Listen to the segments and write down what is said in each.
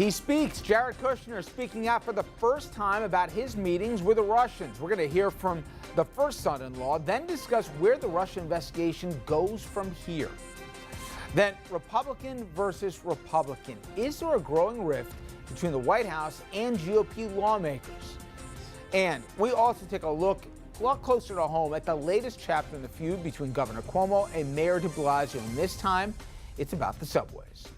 He speaks. Jared Kushner speaking out for the first time about his meetings with the Russians. We're going to hear from the first son-in-law, then discuss where the Russia investigation goes from here. Then Republican versus Republican. Is there a growing rift between the White House and GOP lawmakers? And we also take a look a lot closer to home at the latest chapter in the feud between Governor Cuomo and Mayor de Blasio. And this time, it's about the subways.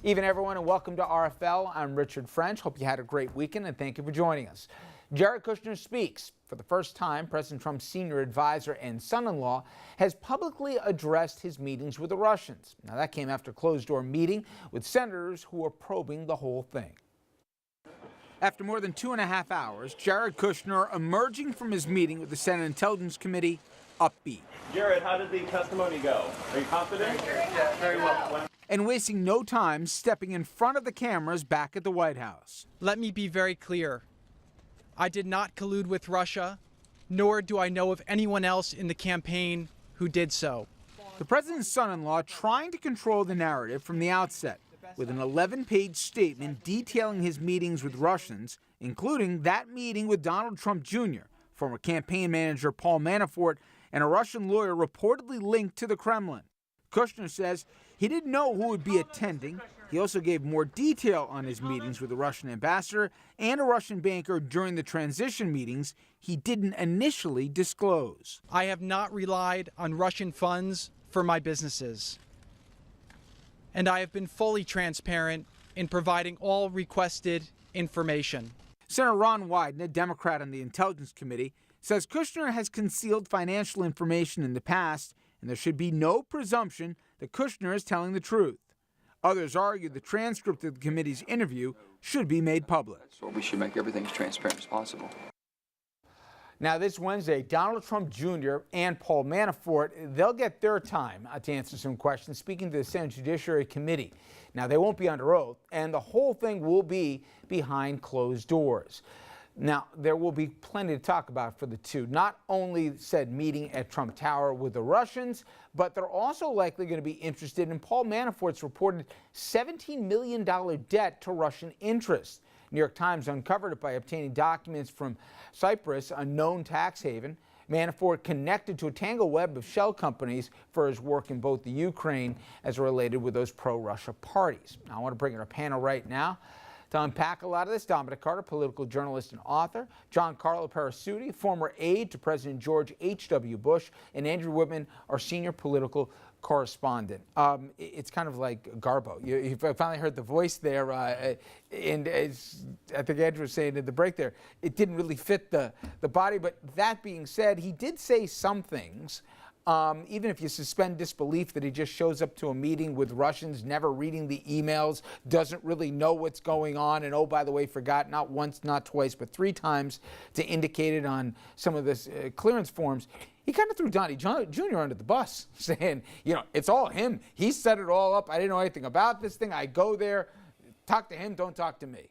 Even everyone, and welcome to RFL. I'm Richard French. Hope you had a great weekend, and thank you for joining us. Jared Kushner speaks. For the first time, President Trump's senior advisor and son-in-law has publicly addressed his meetings with the Russians. Now, that came after a closed-door meeting with senators who are probing the whole thing. After more than 2.5 hours, Jared Kushner emerging from his meeting with the Senate Intelligence Committee upbeat. Jared, how did the testimony go? Are you confident? Yeah, very well. And wasting no time stepping in front of the cameras back at the White House. Let me be very clear. I did not collude with Russia, nor do I know of anyone else in the campaign who did so. The president's son-in-law trying to control the narrative from the outset with an 11-page statement detailing his meetings with Russians, including that meeting with Donald Trump Jr., former campaign manager Paul Manafort, and a Russian lawyer reportedly linked to the Kremlin. Kushner says he didn't know who would be attending. He also gave more detail on his meetings with the Russian ambassador and a Russian banker during the transition meetings he didn't initially disclose. I have not relied on Russian funds for my businesses, and I have been fully transparent in providing all requested information. Senator Ron Wyden, a Democrat on the Intelligence Committee, says Kushner has concealed financial information in the past, and there should be no presumption that Kushner is telling the truth. Others argue the transcript of the committee's interview should be made public. So we should make everything as transparent as possible. Now, this Wednesday, Donald Trump Jr. and Paul Manafort, they'll get their time to answer some questions, speaking to the Senate Judiciary Committee. Now, they won't be under oath, and the whole thing will be behind closed doors. Now, there will be plenty to talk about for the two. Not only said meeting at Trump Tower with the Russians, but they're also likely going to be interested in Paul Manafort's reported $17 million debt to Russian interests. New York Times uncovered it by obtaining documents from Cyprus, a known tax haven. Manafort connected to a tangled web of shell companies for his work in both the Ukraine as related with those pro-Russia parties. Now, I want to bring in our panel right now to unpack a lot of this. Dominic Carter, political journalist and author. John Carlo Parasuti, former aide to President George H.W. Bush. And Andrew Whitman, our senior political correspondent. It's kind of like Garbo. You finally heard the voice there, and as I think Andrew was saying at the break there, it didn't really fit the body. But that being said, he did say some things. Even if you suspend disbelief that he just shows up to a meeting with Russians, never reading the emails, doesn't really know what's going on, and oh, by the way, forgot not once, not twice, but 3 times to indicate it on some of this clearance forms. He kind of threw Donnie Jr. under the bus, saying, you know, it's all him. He set it all up. I didn't know anything about this thing. I go there, talk to him, don't talk to me.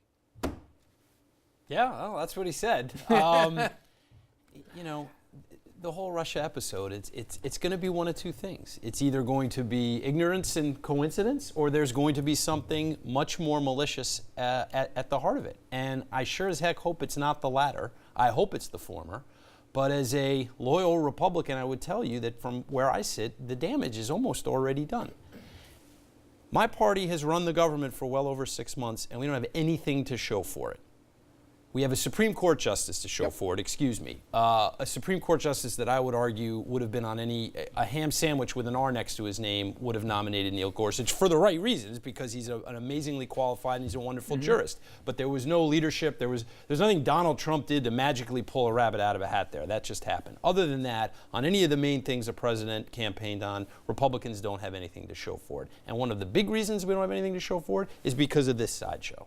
Yeah, well, that's what he said. You know, the whole Russia episode, it's going to be one of two things. It's either going to be ignorance and coincidence, or there's going to be something much more malicious at the heart of it. And I sure as heck hope it's not the latter. I hope it's the former. But as a loyal Republican, I would tell you that from where I sit, the damage is almost already done. My party has run the government for well over 6 months, and we don't have anything to show for it. We have a Supreme Court justice to show for it, excuse me. A Supreme Court justice that I would argue would have been on a ham sandwich with an R next to his name would have nominated Neil Gorsuch for the right reasons, because he's an amazingly qualified and he's a wonderful jurist. But there was no leadership. There's nothing Donald Trump did to magically pull a rabbit out of a hat there. That just happened. Other than that, on any of the main things the president campaigned on, Republicans don't have anything to show for it. And one of the big reasons we don't have anything to show for it is because of this sideshow.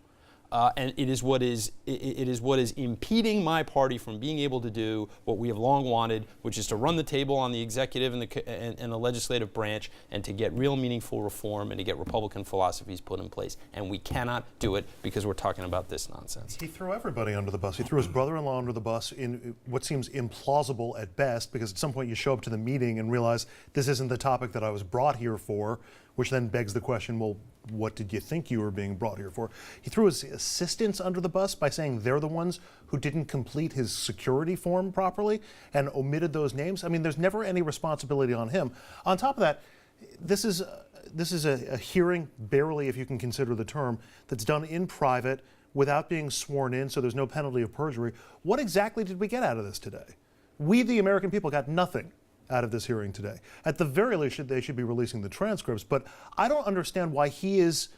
And it is what is impeding my party from being able to do what we have long wanted, which is to run the table on the executive and the legislative branch, and to get real meaningful reform and to get Republican philosophies put in place. And we cannot do it because we're talking about this nonsense. He threw everybody under the bus. He threw his brother-in-law under the bus in what seems implausible at best, because at some point you show up to the meeting and realize this isn't the topic that I was brought here for, which then begs the question, well, what did you think you were being brought here for? He threw his assistants under the bus by saying they're the ones who didn't complete his security form properly and omitted those names. I mean, there's never any responsibility on him. On top of that, this is a hearing, barely, if you can consider the term, that's done in private without being sworn in, so there's no penalty of perjury. What exactly did we get out of this today? We, the American people, got nothing out of this hearing today. At the very least, they should be releasing the transcripts, but I don't understand why he is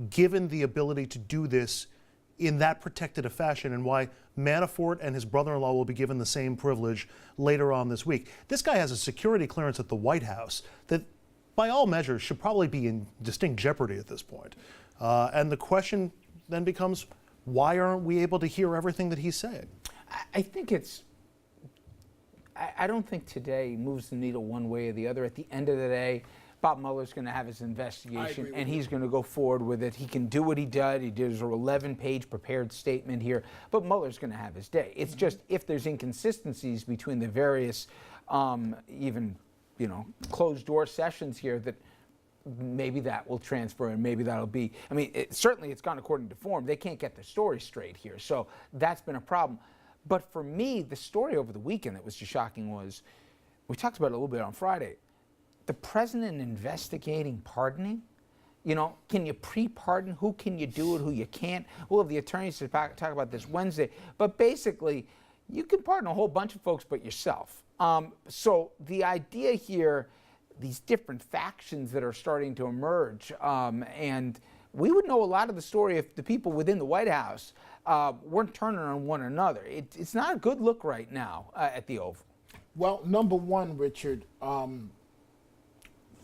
given the ability to do this in that protected a fashion and why Manafort and his brother-in-law will be given the same privilege later on this week. This guy has a security clearance at the White House that, by all measures, should probably be in distinct jeopardy at this point. And the question then becomes, why aren't we able to hear everything that he's saying? I think I don't think today moves the needle one way or the other. At the end of the day, Bob Mueller's going to have his investigation, and he's going to go forward with it. He can do what he did. He did his 11-page prepared statement here, but Mueller's going to have his day. It's just if there's inconsistencies between the various, even, closed-door sessions here, that maybe that will transfer, and maybe that'll be. I mean, certainly it's gone according to form. They can't get the story straight here, so that's been a problem. But for me, the story over the weekend that was just shocking was, we talked about it a little bit on Friday, the president investigating pardoning. Can you pre-pardon? Who can you do it, who you can't? We'll have the attorneys to talk about this Wednesday. But basically, you can pardon a whole bunch of folks but yourself. So the idea here, these different factions that are starting to emerge, and we would know a lot of the story if the people within the White House weren't turning on one another. It's not a good look right now at the Oval. Well, number one, Richard,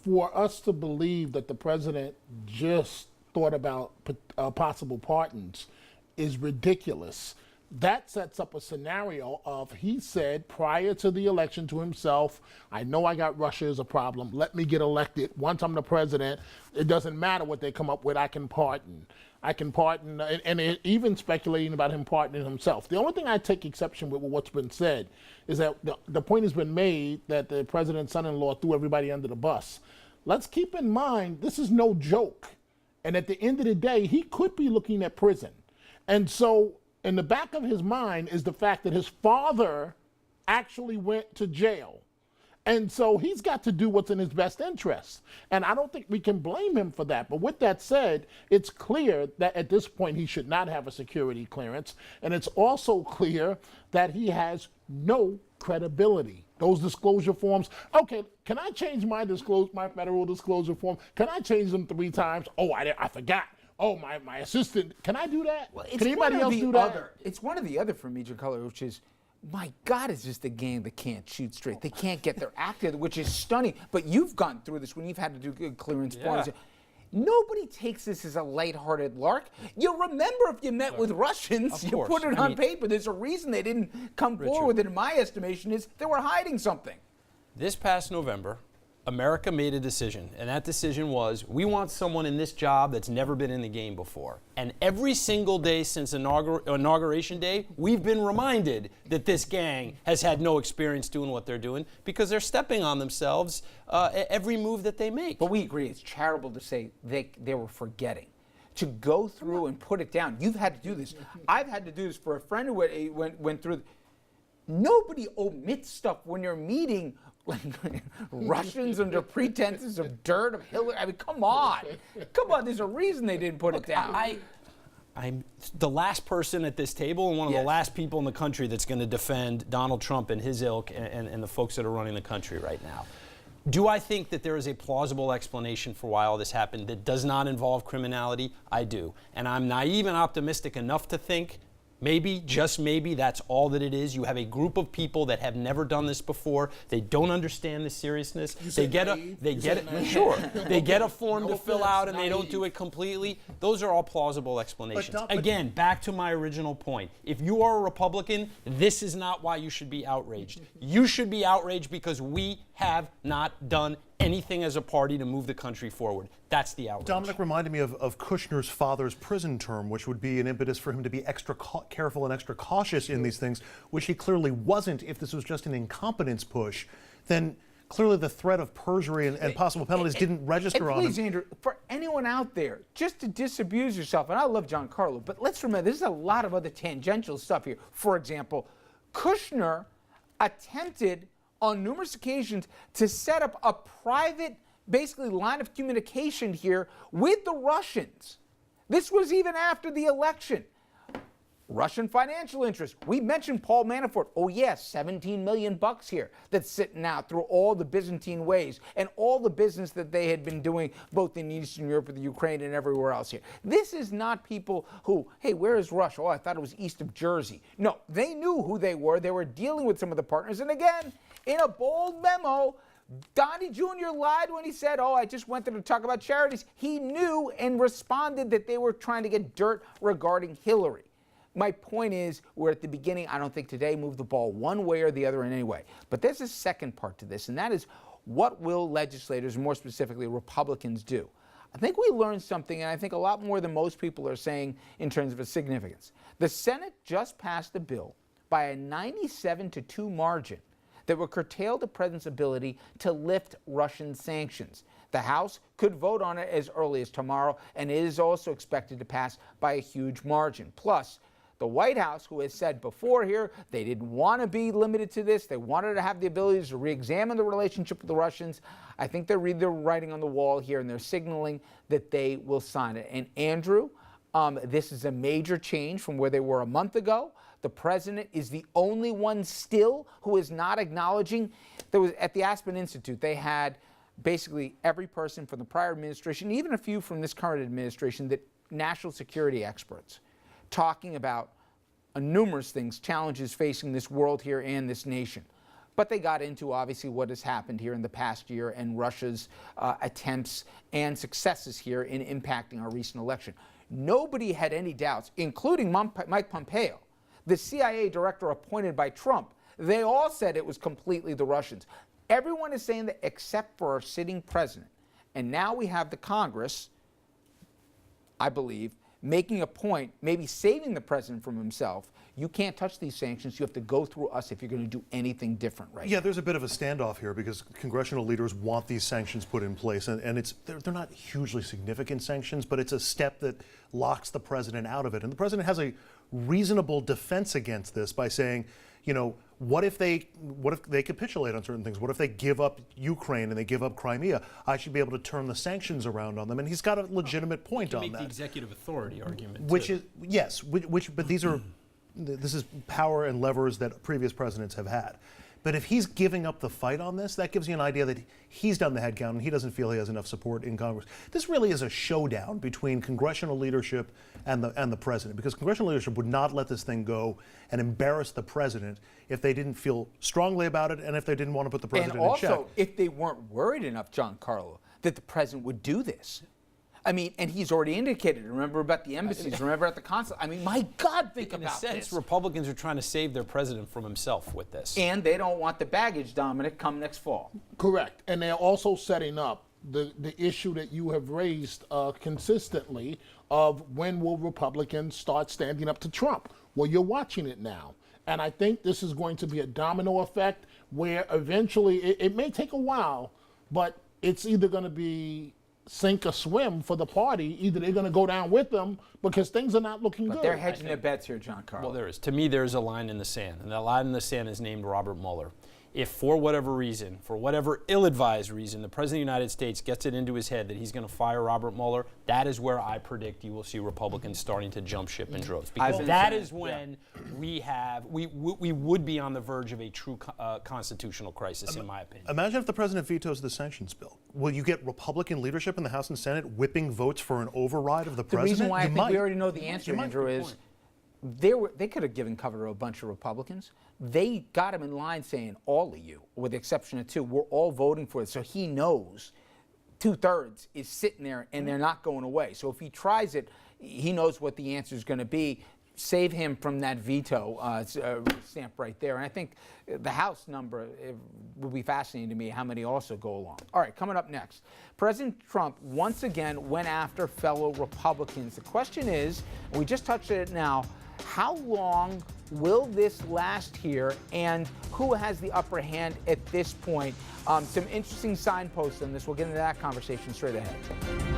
for us to believe that the president just thought about possible pardons is ridiculous. That sets up a scenario of, he said prior to the election to himself, I know I got Russia as a problem. Let me get elected. Once I'm the president, it doesn't matter what they come up with, I can pardon. And even speculating about him pardoning himself. The only thing I take exception with what's been said is that the point has been made that the president's son-in-law threw everybody under the bus. Let's keep in mind, this is no joke. And at the end of the day, he could be looking at prison. And so in the back of his mind is the fact that his father actually went to jail. And so he's got to do what's in his best interest. And I don't think we can blame him for that. But with that said, it's clear that at this point he should not have a security clearance. And it's also clear that he has no credibility. Those disclosure forms. Okay, can I change my federal disclosure form? Can I change them 3 times? Oh, I forgot. Oh, my assistant. Can I do that? Well, can anybody else do that? It's one or the other for me, Color, which is, my God, it's just a game that can't shoot straight. They can't get their act together, which is stunning. But you've gone through this when you've had to do good clearance forms. Nobody takes this as a lighthearted lark. You remember if you met with Russians, you put it on paper. There's a reason they didn't come forward with it, in my estimation, is they were hiding something. This past November, America made a decision, and that decision was, we want someone in this job that's never been in the game before. And every single day since Inauguration Day, we've been reminded that this gang has had no experience doing what they're doing because they're stepping on themselves every move that they make. But we agree, it's charitable to say they were forgetting. To go through and put it down, you've had to do this. I've had to do this for a friend who went through. Nobody omits stuff when you're meeting Russians under pretenses of dirt, of Hillary. I mean, come on. There's a reason they didn't put it down. I'm the last person at this table and one of the last people in the country that's going to defend Donald Trump and his ilk and the folks that are running the country right now. Do I think that there is a plausible explanation for why all this happened that does not involve criminality? I do. And I'm naive and optimistic enough to think maybe, just maybe, that's all that it is. You have a group of people that have never done this before. They don't understand the seriousness. They get a form to fill out and they don't do it completely. Those are all plausible explanations. Again, back to my original point. If you are a Republican, this is not why you should be outraged. You should be outraged because we have not done anything as a party to move the country forward. That's the outrage. Dominic reminded me of Kushner's father's prison term, which would be an impetus for him to be extra careful and extra cautious in these things, which he clearly wasn't. If this was just an incompetence push, then clearly the threat of perjury and possible penalties didn't register on please, him. Andrew, for anyone out there, just to disabuse yourself, and I love Giancarlo, but let's remember there's a lot of other tangential stuff here. For example, Kushner attempted on numerous occasions to set up a private, basically, line of communication here with the Russians. This was even after the election. Russian financial interests. We mentioned Paul Manafort. Oh yes, 17 million bucks here that's sitting out through all the Byzantine ways and all the business that they had been doing both in Eastern Europe with Ukraine and everywhere else here. This is not people who, hey, where is Russia? Oh, I thought it was east of Jersey. No, they knew who they were. They were dealing with some of the partners. And again, in a bold memo, Donnie Jr. lied when he said, oh, I just wanted to talk about charities. He knew and responded that they were trying to get dirt regarding Hillary. My point is, we're at the beginning. I don't think today moved the ball one way or the other in any way. But there's a second part to this, and that is what will legislators, more specifically Republicans, do? I think we learned something, and I think a lot more than most people are saying in terms of its significance. The Senate just passed a bill by a 97-2 margin that would curtail the president's ability to lift Russian sanctions. The House could vote on it as early as tomorrow, and it is also expected to pass by a huge margin. Plus, the White House, who has said before here they didn't want to be limited to this, they wanted to have the ability to re-examine the relationship with the Russians. I think they're writing on the wall here, and they're signaling that they will sign it. And Andrew, this is a major change from where they were a month ago. The president is the only one still who is not acknowledging. There was at the Aspen Institute, they had basically every person from the prior administration, even a few from this current administration, that national security experts, talking about numerous things, challenges facing this world here and this nation. But they got into, obviously, what has happened here in the past year and Russia's attempts and successes here in impacting our recent election. Nobody had any doubts, including Mike Pompeo, the CIA director appointed by Trump. They all said it was completely the Russians. Everyone is saying that except for our sitting president. And now we have the Congress, I believe, making a point, maybe saving the president from himself. You can't touch these sanctions. You have to go through us if you're going to do anything different right now. Yeah, there's a bit of a standoff here because congressional leaders want these sanctions put in place, and they're not hugely significant sanctions, but it's a step that locks the president out of it. And the president has a reasonable defense against this by saying, you know, what if they capitulate on certain things? What if they give up Ukraine and they give up Crimea? I should be able to turn the sanctions around on them. And he's got a legitimate point on that. Make the executive authority argument. Which too. is, yes, but these are, this is power and levers that previous presidents have had. But if he's giving up the fight on this, that gives you an idea that he's done the head count and he doesn't feel he has enough support in Congress. This really is a showdown between congressional leadership and the president, because congressional leadership would not let this thing go and embarrass the president if they didn't feel strongly about it and if they didn't want to put the president in check. And also, if they weren't worried enough, Giancarlo, that the president would do this. I mean, and he's already indicated, remember about the embassies, remember at the consulate. I mean, my God, think about this. In a sense, Republicans are trying to save their president from himself with this. And they don't want the baggage, Dominic, come next fall. Correct. And they're also setting up the issue that you have raised consistently of when will Republicans start standing up to Trump? Well, you're watching it now. And I think this is going to be a domino effect where eventually, it may take a while, but it's either going to be sink or swim for the party. Either they're going to go down with them because things are not looking good. But they're hedging their bets here, Giancarlo. Well, there is. To me, there's a line in the sand, and that line in the sand is named Robert Mueller. If for whatever reason, for whatever ill-advised reason, the President of the United States gets it into his head that he's going to fire Robert Mueller, that is where I predict you will see Republicans starting to jump ship in droves. Because that is when we would be on the verge of a true constitutional crisis, in my opinion. Imagine if the president vetoes the sanctions bill. Will you get Republican leadership in the House and Senate whipping votes for an override of the president? The reason why I think we already know the answer, Andrew, is they could have given cover to a bunch of Republicans. They got him in line saying, all of you, with the exception of two, we're all voting for it. So he knows 2/3 is sitting there and they're not going away. So if he tries it, he knows what the answer is going to be. Save him from that veto stamp right there. And I think the House number, it will be fascinating to me how many also go along. All right, coming up next. President Trump once again went after fellow Republicans. The question is, and we just touched on it now, How long will this last here, and who has the upper hand at this point? Some interesting signposts on this. We'll get into that conversation straight ahead.